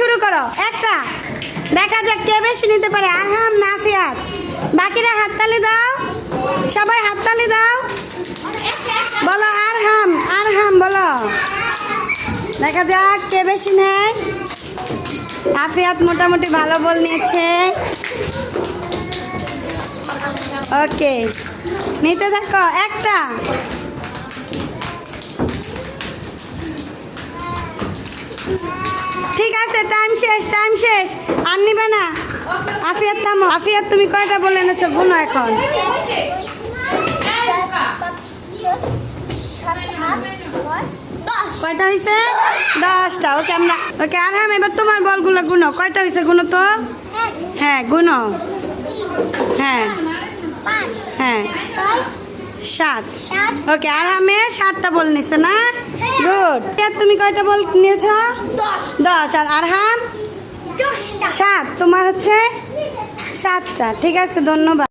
শুরু করো। একটা দেখা যাক কে বেশি নিতে পারে, আরহাম না আফিয়াত। বাকিরা হাততালি দাও, সবাই হাততালি দাও। বলো আরহাম, আরহাম বলো। দেখা যাক কে বেশি নেয়। আফিয়াত মোটামুটি ভালো বল নিয়েছে। ওকে, নিতে থাকো। একটা ঠিক আছে, টাইম শেষ, টাইম শেষ। আর নিবে না। আফিয়াত থামো। আফিয়াত তুমি কয়টা বলে এনেছো গুনো এখন? কয়টা হয়েছে? 10টা। ওকে আমরা ওকে আরহাম এবার তোমার বলগুলো গুনো। কয়টা হয়েছে গুনো তো? হ্যাঁ গুনো। হ্যাঁ হ্যাঁ 7। ওকে আরহামে 7টা বল নিছে না? গুড। তুমি কয়টা বল নিয়েছ? 10। আর আরহাম 7। তোমার হচ্ছে 7টা। ঠিক আছে, ধন্যবাদ।